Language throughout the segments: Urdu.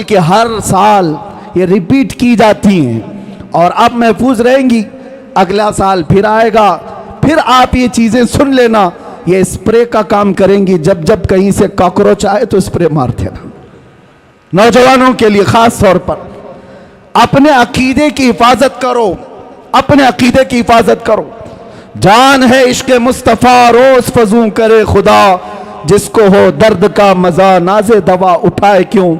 کہ ہر سال یہ ریپیٹ کی جاتی ہیں اور اب محفوظ رہیں گی. اگلا سال پھر آئے گا, پھر آپ یہ چیزیں سن لینا. یہ اسپرے کا کام کریں گی, جب جب کہیں سے کاکروچ آئے تو اسپرے مار دینا. نوجوانوں کے لیے خاص طور پر اپنے عقیدے کی حفاظت کرو, اپنے عقیدے کی حفاظت کرو. جان ہے عشق مصطفیٰ روز فزوں کرے خدا, جس کو ہو درد کا مزہ ناز دوا اٹھائے کیوں.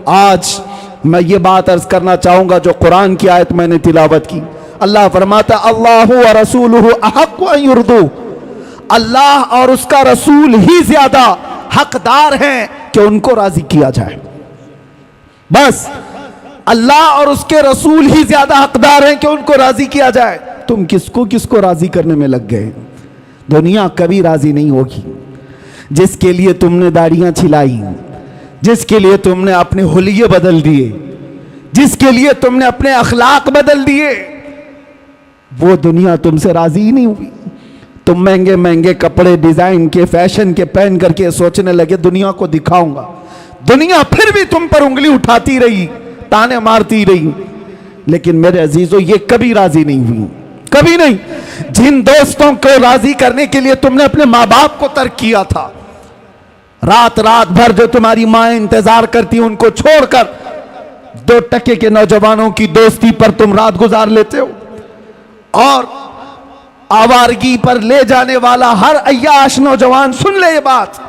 آج میں یہ بات عرض کرنا چاہوں گا جو قرآن کی آیت میں نے تلاوت کی. اللہ فرماتا اللہ و رسولہ احق ان یرضوا, اللہ اور اس کا رسول ہی زیادہ حقدار ہیں کہ ان کو راضی کیا جائے. بس اللہ اور اس کے رسول ہی زیادہ حقدار ہیں کہ ان کو راضی کیا جائے. تم کس کو راضی کرنے میں لگ گئے. دنیا کبھی راضی نہیں ہوگی. جس کے لیے تم نے داڑیاں چھلائی, جس کے لیے تم نے اپنے حلیے بدل دیے, جس کے لیے تم نے اپنے اخلاق بدل دیے, وہ دنیا تم سے راضی ہی نہیں ہوئی. تم مہنگے مہنگے کپڑے ڈیزائن کے فیشن کے پہن کر کے سوچنے لگے دنیا کو دکھاؤں گا. دنیا پھر بھی تم پر انگلی اٹھاتی رہی, تانے مارتی رہی, لیکن میرے عزیزو یہ کبھی راضی نہیں ہوئی, کبھی نہیں. جن دوستوں کو راضی کرنے کے لیے تم نے اپنے ماں باپ کو ترک کیا تھا, رات رات بھر جو تمہاری ماں انتظار کرتی ان کو چھوڑ کر 2 ٹکے کے نوجوانوں کی دوستی پر تم رات گزار لیتے ہو, اور آوارگی پر لے جانے والا ہر عیاش نوجوان سن لے یہ بات,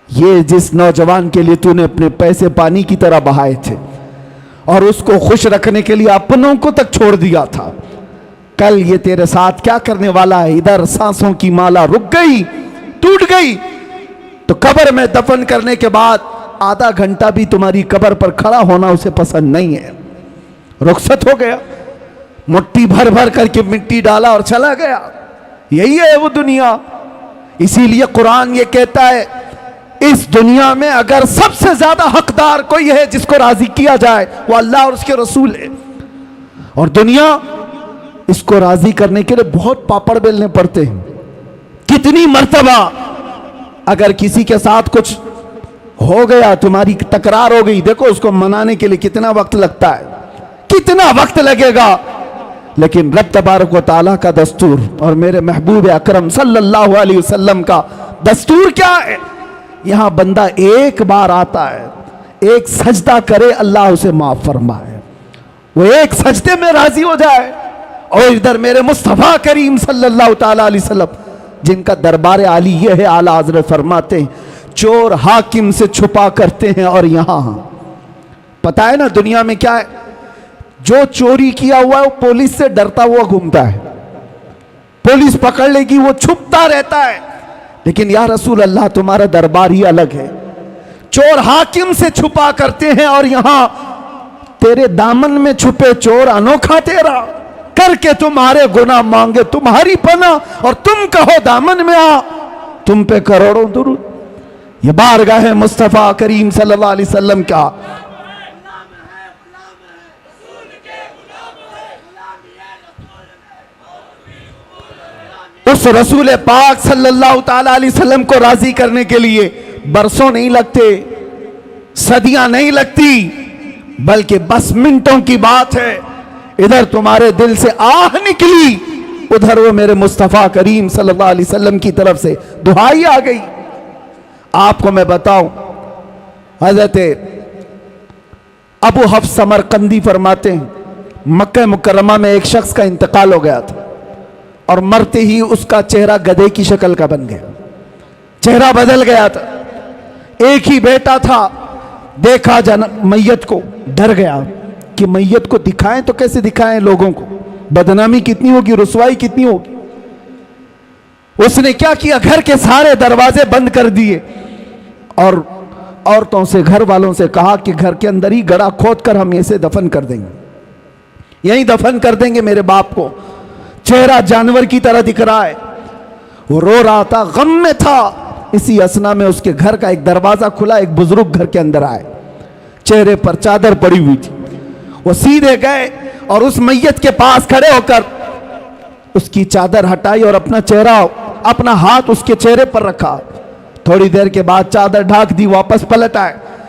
یہ جس نوجوان کے لیے تو نے اپنے پیسے پانی کی طرح بہائے تھے اور اس کو خوش رکھنے کے لیے اپنوں کو تک چھوڑ دیا تھا, کل یہ تیرے ساتھ کیا کرنے والا ہے. ادھر سانسوں کی مالا رک گئی, ٹوٹ گئی, تو قبر میں دفن کرنے کے بعد آدھا گھنٹہ بھی تمہاری قبر پر کھڑا ہونا اسے پسند نہیں ہے. رخصت ہو گیا, مٹی بھر بھر کر کے مٹی ڈالا اور چلا گیا. یہی ہے وہ دنیا. اسی لیے قرآن یہ کہتا ہے اس دنیا میں اگر سب سے زیادہ حقدار کوئی ہے جس کو راضی کیا جائے وہ اللہ اور اس کے رسول ہے. اور دنیا اس کو راضی کرنے کے لیے بہت پاپڑ بیلنے پڑتے ہیں. کتنی مرتبہ اگر کسی کے ساتھ کچھ ہو گیا, تمہاری تکرار ہو گئی, دیکھو اس کو منانے کے لیے کتنا وقت لگتا ہے, کتنا وقت لگے گا. لیکن رب تبارک و تعالیٰ کا دستور اور میرے محبوب اکرم صلی اللہ علیہ وسلم کا دستور کیا ہے. یہاں بندہ ایک بار آتا ہے, ایک سجدہ کرے, اللہ اسے معاف فرمائے, وہ ایک سجدے میں راضی ہو جائے. اور ادھر میرے مصطفیٰ کریم صلی اللہ تعالیٰ علیہ وسلم جن کا دربار عالی یہ ہے, اعلیٰ حضرت فرماتے ہیں چور حاکم سے چھپا کرتے ہیں, اور یہاں پتہ ہے نا دنیا میں کیا ہے, جو چوری کیا ہوا ہے وہ پولیس سے ڈرتا ہوا گھومتا ہے, پولیس پکڑ لے گی وہ چھپتا رہتا ہے. لیکن یا رسول اللہ تمہارا دربار ہی الگ ہے, چور حاکم سے چھپا کرتے ہیں, اور یہاں تیرے دامن میں چھپے چور انوکھا تیرا, کر کے تمہارے گناہ مانگے تمہاری پناہ, اور تم کہو دامن میں آ, تم پہ کروڑوں درود. یہ بارگاہ مصطفیٰ کریم صلی اللہ علیہ وسلم کا اس رسول پاک صلی اللہ تعالیٰ علیہ وسلم کو راضی کرنے کے لیے برسوں نہیں لگتے, صدیاں نہیں لگتی, بلکہ بس منٹوں کی بات ہے. ادھر تمہارے دل سے آہ نکلی, ادھر وہ میرے مصطفیٰ کریم صلی اللہ علیہ وسلم کی طرف سے دعائی آ گئی. آپ کو میں بتاؤں, حضرت ابو حفص سمرقندی فرماتے ہیں مکہ مکرمہ میں ایک شخص کا انتقال ہو گیا تھا, اور مرتے ہی اس کا چہرہ گدھے کی شکل کا بن گیا, چہرہ بدل گیا تھا. ایک ہی بیٹا تھا, دیکھا میت کو ڈر گیا کہ میت کو دکھائیں تو کیسے دکھائیں لوگوں کو, بدنامی کتنی ہوگی, رسوائی کتنی ہوگی. اس نے کیا کیا, گھر کے سارے دروازے بند کر دیے, اور عورتوں سے گھر والوں سے کہا کہ گھر کے اندر ہی گڑھا کھود کر ہم اسے دفن کر دیں گے, یہیں دفن کر دیں گے میرے باپ کو. چہرہ جانور کی طرح دکھ رہا ہے, وہ رو رہا تھا, غم میں تھا. اسی اسنا میں اس کے گھر کا ایک دروازہ کھلا, ایک بزرگ گھر کے اندر آئے, چہرے پر چادر پڑی ہوئی تھی. وہ سیدھے گئے اور اس میت کے پاس کھڑے ہو کر اس کی چادر ہٹائی اور اپنا چہرہ, اپنا ہاتھ اس کے چہرے پر رکھا. تھوڑی دیر کے بعد چادر ڈھاک دی, واپس پلٹ آئے.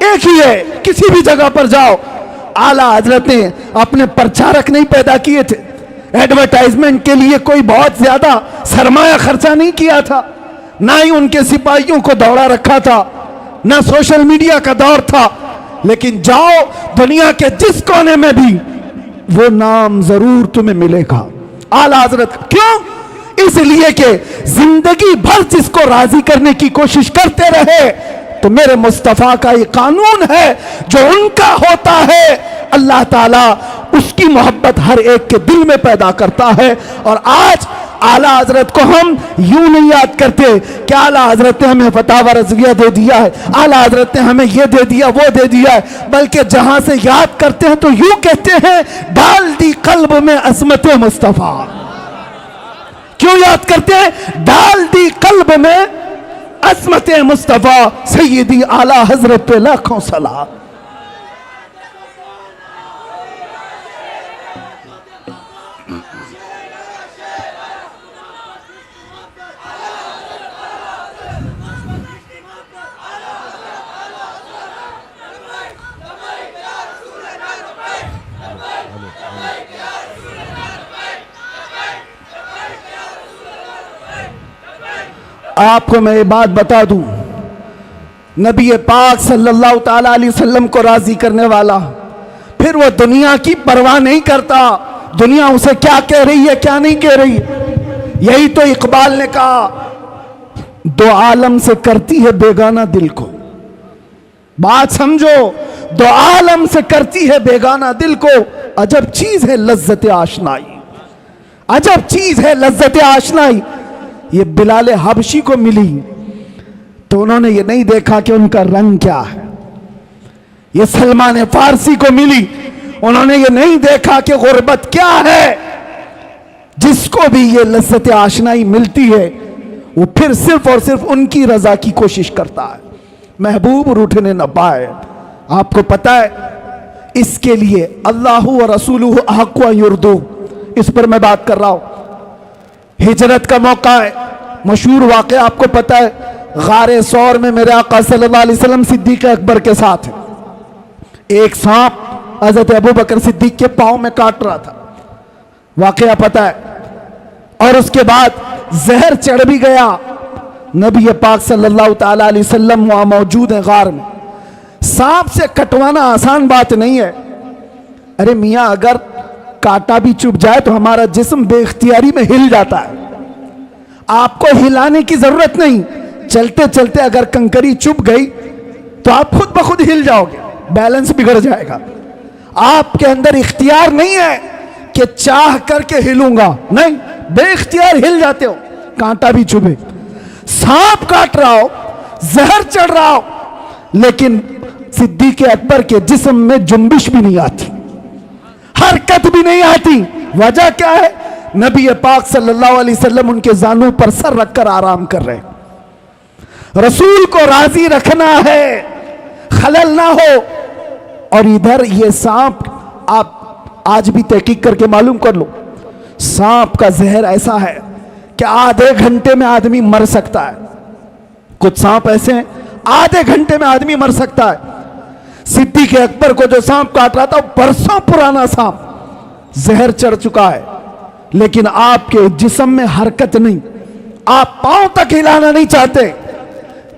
ایک ہی ہے, کسی بھی جگہ پر جاؤ. اعلیٰ حضرت نے اپنے پرچارک نہیں پیدا کیے تھے, ایڈورٹائزمنٹ کے لیے کوئی بہت زیادہ سرمایہ خرچہ نہیں کیا تھا, نہ ہی ان کے سپاہیوں کو دوڑا رکھا تھا, نہ سوشل میڈیا کا دور تھا. لیکن جاؤ دنیا کے جس کونے میں بھی وہ نام ضرور تمہیں ملے گا اعلیٰ حضرت. کیوں؟ اس لیے کہ زندگی بھر جس کو راضی کرنے کی کوشش کرتے رہے, تو میرے مصطفیٰ کا یہ قانون ہے, جو ان کا ہوتا ہے اللہ تعالیٰ اس کی محبت ہر ایک کے دل میں پیدا کرتا ہے. اور آج اعلیٰ حضرت کو ہم یوں نہیں یاد کرتے کہ اعلیٰ حضرت نے ہمیں فتاوی رضویہ دے دیا ہے, اعلیٰ حضرت نے ہمیں یہ دے دیا وہ دے دیا ہے, بلکہ جہاں سے یاد کرتے ہیں تو یوں کہتے ہیں ڈال دی قلب میں عظمت مصطفیٰ. کیوں یاد کرتے ہیں؟ ڈال دی قلب میں عظمت مصطفیٰ سیدی اعلیٰ حضرت پہ لاکھوں صلاۃ. آپ کو میں یہ بات بتا دوں, نبی پاک صلی اللہ تعالیٰ علیہ وسلم کو راضی کرنے والا, پھر وہ دنیا کی پرواہ نہیں کرتا دنیا اسے کیا کہہ رہی ہے کیا نہیں کہہ رہی. یہی تو اقبال نے کہا, دو عالم سے کرتی ہے بیگانہ دل کو. بات سمجھو, دو عالم سے کرتی ہے بیگانہ دل کو, عجب چیز ہے لذت آشنائی, عجب چیز ہے لذت آشنائی. یہ بلال حبشی کو ملی تو انہوں نے یہ نہیں دیکھا کہ ان کا رنگ کیا ہے. یہ سلمان فارسی کو ملی, انہوں نے یہ نہیں دیکھا کہ غربت کیا ہے. جس کو بھی یہ لذت آشنائی ملتی ہے وہ پھر صرف اور صرف ان کی رضا کی کوشش کرتا ہے, محبوب روٹھنے نہ پائے. آپ کو پتا ہے اس کے لیے اللہ و رسولہ احق ان یردو, اس پر میں بات کر رہا ہوں. ہجرت کا موقع ہے, مشہور واقعہ آپ کو پتا ہے, غار ثور میں میرے آقا صلی اللہ علیہ وسلم صدیق اکبر کے ساتھ ہیں. ایک سانپ حضرت ابو بکر صدیق کے پاؤں میں کاٹ رہا تھا, واقعہ پتا ہے. اور اس کے بعد زہر چڑھ بھی گیا. نبی پاک صلی اللہ تعالیٰ علیہ وسلم وہاں موجود ہیں غار میں. سانپ سے کٹوانا آسان بات نہیں ہے. ارے میاں, اگر کاٹا بھی چپ جائے تو ہمارا جسم بے اختیاری میں ہل جاتا ہے, آپ کو ہلانے کی ضرورت نہیں. چلتے چلتے اگر کنکری چپ گئی تو آپ خود بخود ہل جاؤ گے, بیلنس بگڑ جائے گا. آپ کے اندر اختیار نہیں ہے کہ چاہ کر کے ہلوں گا, نہیں, بے اختیار ہل جاتے ہو. کانٹا بھی چبھے, سانپ کاٹ رہا ہو, زہر چڑھ رہا ہو, لیکن صدیق اکبر کے جسم میں جنبش بھی نہیں آتی, حرکت بھی نہیں آتی. وجہ کیا ہے؟ نبی پاک صلی اللہ علیہ وسلم ان کے زانوں پر سر رکھ کر آرام کر رہے. رسول کو راضی رکھنا ہے, خلل نہ ہو. اور ادھر یہ سانپ, آپ آج بھی تحقیق کر کے معلوم کر لو, سانپ کا زہر ایسا ہے کہ آدھے گھنٹے میں آدمی مر سکتا ہے. کچھ سانپ ایسے ہیں آدھے گھنٹے میں آدمی مر سکتا ہے. صدیق اکبر کو جو سانپ کاٹ رہا تھا برسوں پرانا سانپ, زہر چڑھ چکا ہے, لیکن آپ کے جسم میں حرکت نہیں, آپ پاؤں تک ہلانا نہیں چاہتے.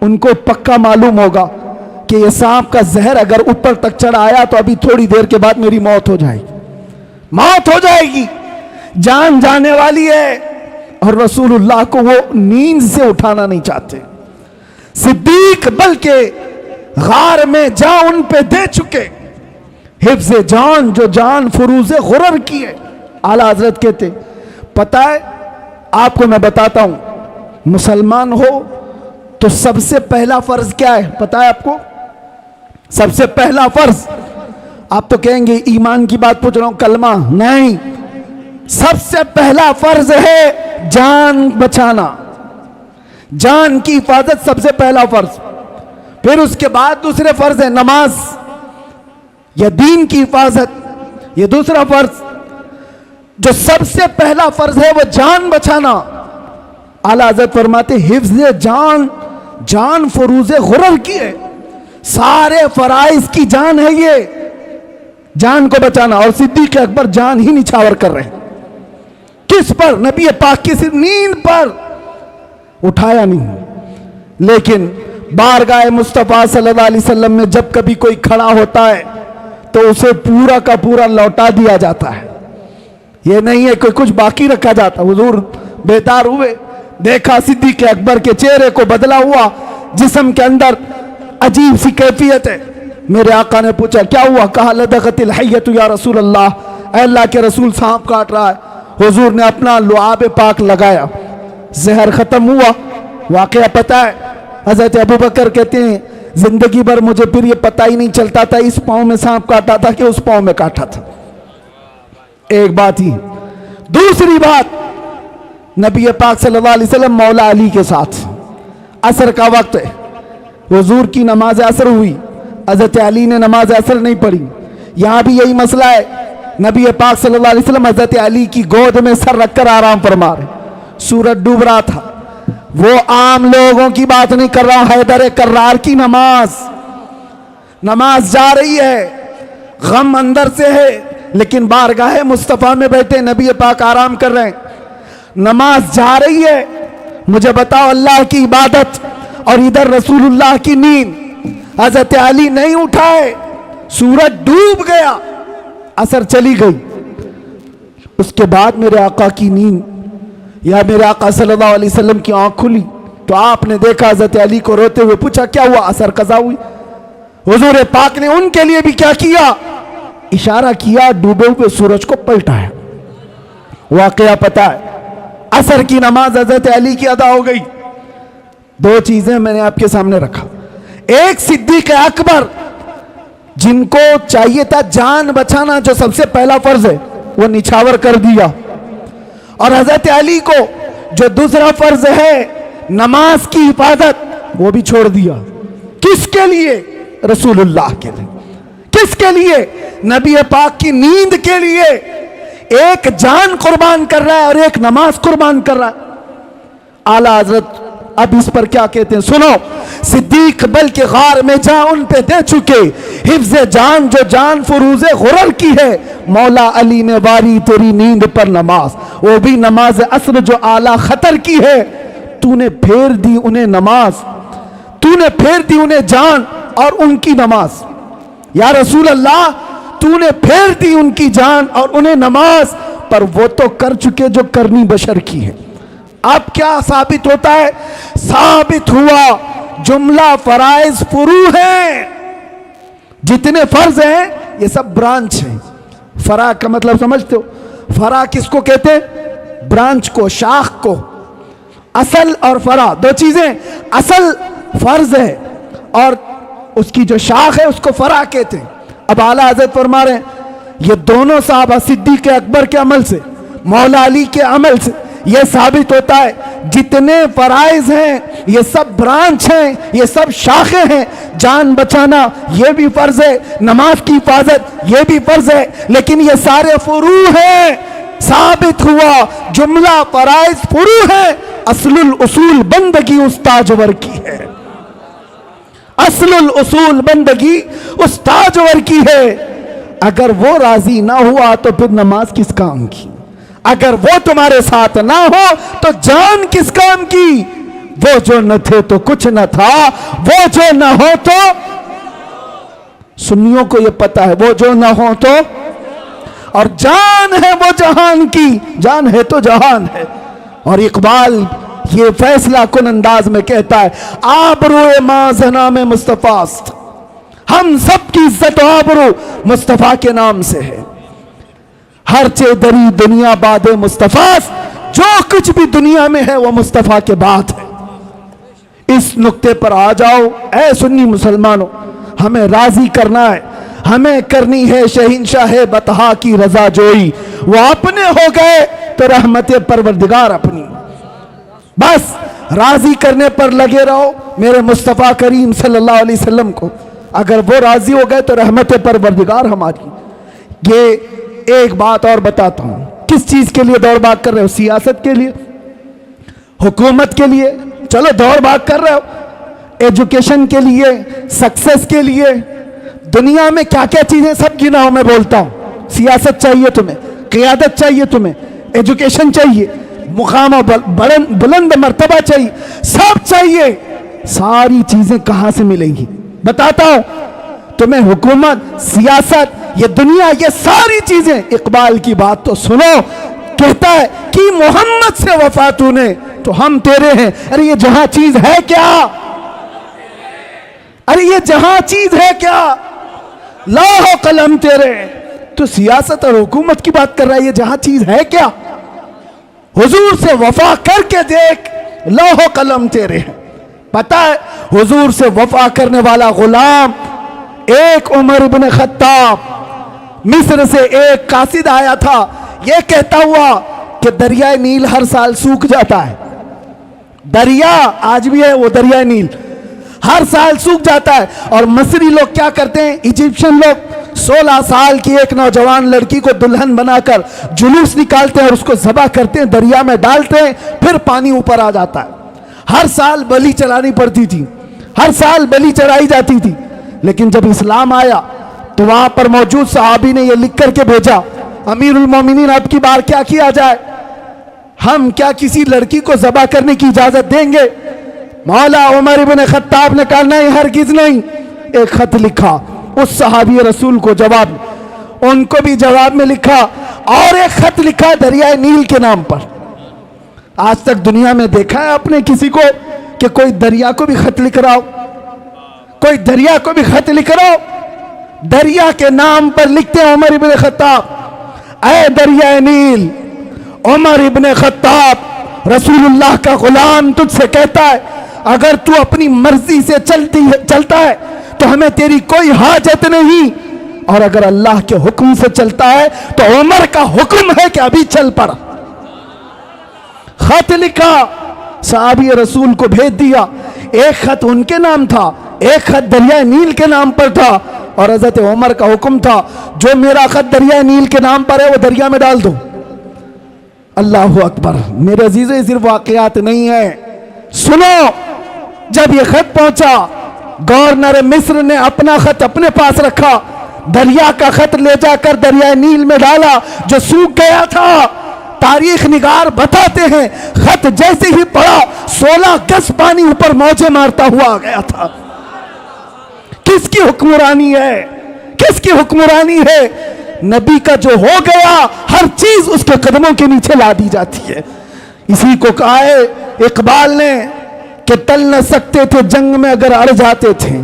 ان کو پکا معلوم ہوگا کہ یہ سانپ کا زہر اگر اوپر تک چڑھ آیا تو ابھی تھوڑی دیر کے بعد میری موت ہو جائے گی, موت ہو جائے گی, جان جانے والی ہے. اور رسول اللہ کو وہ نیند سے اٹھانا نہیں چاہتے. صدیق بلکہ غار میں جان ان پہ دے چکے, حفظ جان جو جان فروز غرر کی ہے. اعلیٰ حضرت کہتے, پتہ ہے آپ کو میں بتاتا ہوں, مسلمان ہو تو سب سے پہلا فرض کیا ہے پتہ ہے آپ کو؟ سب سے پہلا فرض, آپ تو کہیں گے ایمان کی بات پوچھ رہا ہوں, کلمہ نہیں, سب سے پہلا فرض ہے جان بچانا, جان کی حفاظت سب سے پہلا فرض. پھر اس کے بعد دوسرے فرض ہے نماز یا دین کی حفاظت, یہ دوسرا فرض. جو سب سے پہلا فرض ہے وہ جان بچانا. اعلیٰ حضرت فرماتے حفظ جان, جان فروز غرر کی ہے. سارے فرائض کی جان ہے یہ، جان کو بچانا. اور صدیق اکبر جان ہی نچھاور کر رہے ہیں. کس پر؟ نبی پاک کی صرف نیند پر. اٹھایا نہیں. لیکن بارگاہ مصطفیٰ صلی اللہ علیہ وسلم میں جب کبھی کوئی کھڑا ہوتا ہے تو اسے پورا کا پورا لوٹا دیا جاتا ہے. یہ نہیں ہے کہ کچھ باقی رکھا جاتا. حضور بیدار ہوئے، دیکھا صدیق اکبر کے چہرے کو بدلا ہوا، جسم کے اندر عجیب سی کیفیت ہے. میرے آقا نے پوچھا کیا ہوا؟ کہا لدغت الحیۃ یا رسول اللہ، اے اللہ کے رسول سانپ کاٹ رہا ہے. حضور نے اپنا لعاب پاک لگایا، زہر ختم ہوا. واقعہ پتہ ہے، حضرت ابوبکر کہتے ہیں زندگی بھر مجھے پھر یہ پتہ ہی نہیں چلتا تھا اس پاؤں میں سانپ کاٹا تھا کہ اس پاؤں میں کاٹا تھا. ایک بات ہی. دوسری بات، نبی پاک صلی اللہ علیہ وسلم مولا علی کے ساتھ، عصر کا وقت ہے، حضور کی نماز عصر ہوئی، حضرت علی نے نماز عصر نہیں پڑھی. یہاں بھی یہی مسئلہ ہے. نبی پاک صلی اللہ علیہ وسلم حضرت علی کی گود میں سر رکھ کر آرام فرما رہے. سورج ڈوب رہا تھا. وہ عام لوگوں کی بات نہیں کر رہا، حیدر کرار کی نماز جا رہی ہے، غم اندر سے ہے، لیکن بارگاہ مصطفیٰ میں بیٹھے نبی پاک آرام کر رہے ہیں. نماز جا رہی ہے. مجھے بتاؤ، اللہ کی عبادت اور ادھر رسول اللہ کی نیند. حضرت علی نہیں اٹھائے، سورج ڈوب گیا، عصر چلی گئی. اس کے بعد میرے آقا کی نیند یا میرے آقا صلی اللہ علیہ وسلم کی آنکھ کھلی تو آپ نے دیکھا حضرت علی کو روتے ہوئے. پوچھا کیا ہوا؟ عصر قضا ہوئی. حضور پاک نے ان کے لیے بھی کیا کیا؟ اشارہ کیا، ڈوبے ہوئے سورج کو پلٹایا. واقعہ پتا ہے، عصر کی نماز حضرت علی کی ادا ہو گئی. دو چیزیں میں نے آپ کے سامنے رکھا. ایک صدیق اکبر جن کو چاہیے تھا جان بچانا جو سب سے پہلا فرض ہے وہ نچھاور کر دیا، اور حضرت علی کو جو دوسرا فرض ہے نماز کی حفاظت وہ بھی چھوڑ دیا. کس کے لیے؟ رسول اللہ کے لیے. کس کے لیے؟ نبی پاک کی نیند کے لیے. ایک جان قربان کر رہا ہے اور ایک نماز قربان کر رہا ہے. اعلیٰ حضرت اب اس پر کیا کہتے ہیں سنو. صدیق بلکہ غار میں جان ان پہ دے چکے، حفظ جان جو جان فروز غرر کی ہے. مولا علی نے واری تیری نیند پر نماز، وہ بھی نماز عصر جو اعلیٰ خطر کی ہے. تو نے پھیر دی انہیں نماز، تو نے پھیر دی انہیں جان اور ان کی نماز. یا رسول اللہ تو نے پھیر دی ان کی جان اور انہیں نماز، پر وہ تو کر چکے جو کرنی بشر کی ہے. اب کیا ثابت ہوتا ہے؟ ثابت ہوا جملہ فرائض فروع ہیں. جتنے فرض ہیں یہ سب برانچ ہیں. فرع کا مطلب سمجھتے ہو؟ فرع کس کو کہتے ہیں؟ برانچ کو، شاخ کو. اصل اور فرع دو چیزیں. اصل فرض ہے اور اس کی جو شاخ ہے اس کو فرع کہتے ہیں. اب اعلیٰ حضرت فرما رہے ہیں یہ دونوں صحابہ صدیق اکبر کے عمل سے، مولا علی کے عمل سے یہ ثابت ہوتا ہے جتنے فرائض ہیں یہ سب برانچ ہیں، یہ سب شاخیں ہیں. جان بچانا یہ بھی فرض ہے، نماز کی حفاظت یہ بھی فرض ہے، لیکن یہ سارے فروع ہیں. ثابت ہوا جملہ فرائض فروع ہے. اصل الاصول بندگی اس تاجور کی ہے. اصل الاصول بندگی اس تاجور کی ہے. اگر وہ راضی نہ ہوا تو پھر نماز کس کام کی؟ اگر وہ تمہارے ساتھ نہ ہو تو جان کس کام کی؟ وہ جو نہ تھے تو کچھ نہ تھا، وہ جو نہ ہو تو، سنیوں کو یہ پتا ہے، وہ جو نہ ہو تو، اور جان ہے وہ جہان کی، جان ہے تو جہان ہے. اور اقبال یہ فیصلہ کن انداز میں کہتا ہے آبرو ما زنام مصطفیٰ است، ہم سب کی عزت و آبرو مصطفیٰ کے نام سے ہے. ہر چے دری دنیا باد مصطفیٰ، جو کچھ بھی دنیا میں ہے وہ مصطفیٰ کے بعد ہے. اس نقطے پر آ جاؤ اے سنی مسلمانوں. ہمیں راضی کرنا ہے، ہمیں کرنی ہے شہنشاہ بطحا کی رضا جوئی. وہ اپنے ہو گئے تو رحمت پروردگار اپنی. بس راضی کرنے پر لگے رہو میرے مصطفیٰ کریم صلی اللہ علیہ وسلم کو. اگر وہ راضی ہو گئے تو رحمت پروردگار ہماری. یہ ایک بات اور بتاتا ہوں، کس چیز کے لیے دوڑ بھاگ کر رہے ہو؟ سیاست کے لیے، حکومت کے لیے؟ چلو دوڑ بھاگ کر رہے ہو. ایجوکیشن کے لیے, سکسیس کے لیے, دنیا میں کیا کیا چیزیں سب گناؤں میں بولتا ہوں. سیاست چاہیے تمہیں, قیادت چاہیے تمہیں, ایجوکیشن چاہیے, مقام و بلند مرتبہ چاہیے, سب چاہیے. ساری چیزیں کہاں سے ملیں گی؟ بتاتا ہوں تمہیں. حکومت, سیاست, یہ دنیا, یہ ساری چیزیں. اقبال کی بات تو سنو, کہتا ہے کہ محمد سے وفا تو نے تو ہم تیرے ہیں. ارے یہ جہاں چیز ہے کیا؟ ارے یہ جہاں چیز ہے کیا؟ لوح و قلم تیرے. تو سیاست اور حکومت کی بات کر رہا ہے, یہ جہاں چیز ہے کیا؟ حضور سے وفا کر کے دیکھ, لوح و قلم تیرے ہیں. پتہ ہے حضور سے وفا کرنے والا غلام ایک عمر ابن خطاب, مصر سے ایک قاصد آیا تھا, یہ کہتا ہوا کہ دریائے نیل ہر سال سوکھ جاتا ہے. دریا آج بھی ہے وہ دریائے نیل, ہر سال سوکھ جاتا ہے. اور مصری لوگ کیا کرتے ہیں, ایجپشن لوگ 16 سال کی ایک نوجوان لڑکی کو دلہن بنا کر جلوس نکالتے ہیں اور اس کو ذبح کرتے ہیں, دریا میں ڈالتے ہیں, پھر پانی اوپر آ جاتا ہے. ہر سال بلی چلانی پڑتی تھی, ہر سال بلی چڑھائی جاتی تھی. لیکن جب اسلام آیا تو وہاں پر موجود صحابی نے یہ لکھ کر کے بھیجا, امیر المومنین اب کی بار کیا کیا جائے, ہم کیا کسی لڑکی کو ذبح کرنے کی اجازت دیں گے؟ مولا عمر ابن خطاب نے کہا نہیں, ہرگز نہیں. ایک خط لکھا اس صحابی رسول کو جواب, ان کو بھی جواب میں لکھا, اور ایک خط لکھا دریائے نیل کے نام پر. آج تک دنیا میں دیکھا ہے آپ نے کسی کو کہ کوئی دریا کو بھی خط لکھ رہا ہو؟ کوئی دریا کو بھی خط لکھ رہا ہو؟ دریا کے نام پر لکھتے ہیں عمر ابن خطاب, اے دریائے نیل, عمر ابن خطاب رسول اللہ کا غلام تجھ سے کہتا ہے اگر تو اپنی مرضی سے چلتا ہے تو ہمیں تیری کوئی حاجت نہیں, اور اگر اللہ کے حکم سے چلتا ہے تو عمر کا حکم ہے کہ ابھی چل پڑ. خط لکھا, صحابی رسول کو بھیج دیا. ایک خط ان کے نام تھا, ایک خط دریائے نیل کے نام پر تھا, اور حضرت عمر کا حکم تھا جو میرا خط دریائے نیل کے نام پر ہے وہ دریا میں ڈال دو. اللہ اکبر. میرے عزیزوں, یہ صرف واقعات نہیں ہے, سنو. جب یہ خط پہنچا, گورنر مصر نے اپنا خط اپنے پاس رکھا, دریا کا خط لے جا کر دریائے نیل میں ڈالا جو سوکھ گیا تھا. تاریخ نگار بتاتے ہیں خط جیسے ہی پڑا 16 گز پانی اوپر موجیں مارتا ہوا آ گیا تھا. کس کی حکمرانی ہے, کس کی حکمرانی ہے؟ نبی کا جو ہو گیا ہر چیز اس کے قدموں کے نیچے لا دی جاتی ہے. اسی کو کہا ہے اقبال نے کہ ٹل نہ سکتے تھے جنگ میں اگر اڑ جاتے تھے,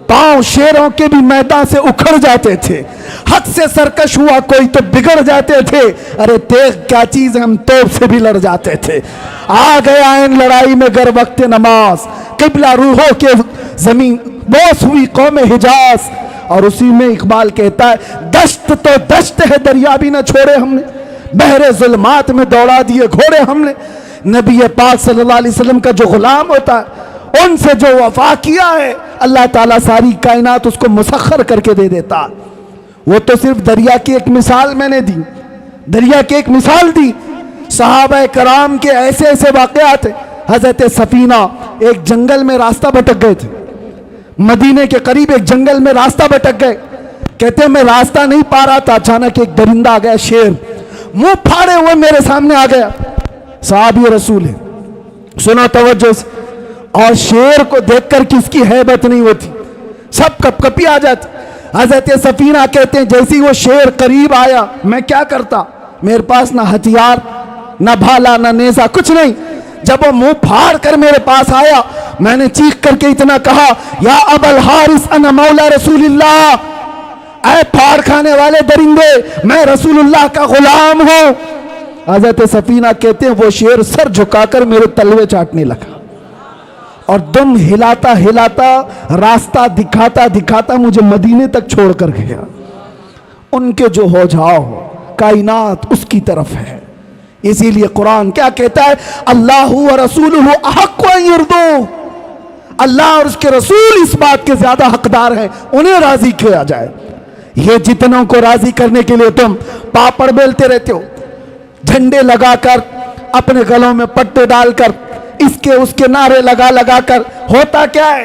پاؤں شیروں کے بھی میدان سے اکھڑ جاتے تھے, حد سے سرکش ہوا کوئی تو بگڑ جاتے تھے, ارے تیغ کیا چیز ہم توپ سے بھی لڑ جاتے تھے. آ گیا ان لڑائی میں گر وقت نماز, قبلہ روحوں کے زمین بوس ہوئی قوم حجاز. اور اسی میں اقبال کہتا ہے دشت تو دشت ہے دریا بھی نہ چھوڑے ہم نے, بحر ظلمات میں دوڑا دیے گھوڑے ہم نے. نبی پاک صلی اللہ علیہ وسلم کا جو غلام ہوتا ہے ان سے جو وفا کیا ہے اللہ تعالیٰ ساری کائنات اس کو مسخر کر کے دے دیتا. وہ تو صرف دریا کی ایک مثال میں نے دی, دریا کی ایک مثال دی. صحابہ کرام کے ایسے ایسے واقعات ہیں. حضرت سفینہ ایک جنگل میں راستہ بھٹک گئے تھے, مدینے کے قریب ایک جنگل میں راستہ بھٹک گئے. کہتے ہیں میں راستہ نہیں پا رہا تھا, اچانک ایک درندہ آ گیا, شیر, منہ پھاڑے ہوئے میرے سامنے آ گیا. صحابی رسول ہے, سنو توجہ سے. اور شیر کو دیکھ کر کس کی ہیبت نہیں ہوتی, سب کپ کپی آ جاتی. حضرت سفینہ کہتے ہیں جیسے وہ شیر قریب آیا میں کیا کرتا, میرے پاس نہ ہتھیار نہ بھالا نہ نیزا کچھ نہیں. جب وہ منہ پھاڑ کر میرے پاس آیا میں نے چیخ کر کے اتنا کہا یا ابا الحارث انا مولا رسول اللہ, اے پھاڑ کھانے والے درندے میں رسول اللہ کا غلام ہوں. حضرت سفینہ کہتے ہیں وہ شیر سر جھکا کر میرے تلوے چاٹنے لگا اور دم ہلاتا ہلاتا راستہ دکھاتا دکھاتا مجھے مدینے تک چھوڑ کر گیا. ان کے جو ہو جاؤ کائنات اس کی طرف ہے. اسی لیے قرآن کیا کہتا ہے, اللہ و رسولہ احق ان یرضوہ, اللہ اور اس کے رسول اس بات کے زیادہ حقدار ہیں انہیں راضی کیا جائے. یہ جتنوں کو راضی کرنے کے لیے تم پاپڑ بیلتے رہتے ہو, جھنڈے لگا کر, اپنے گلوں میں پٹے ڈال کر, اس کے نعرے لگا لگا کر, ہوتا کیا ہے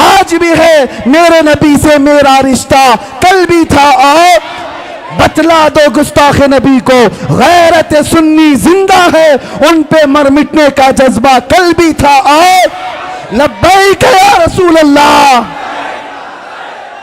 آج بھی ہے میرے نبی سے میرا رشتہ، کل بھی تھا اور بتلا دو گستاخ نبی کو غیرت سنی زندہ ہے، ان پہ مر مٹنے کا جذبہ کل بھی تھا اور لبیک یا رسول اللہ۔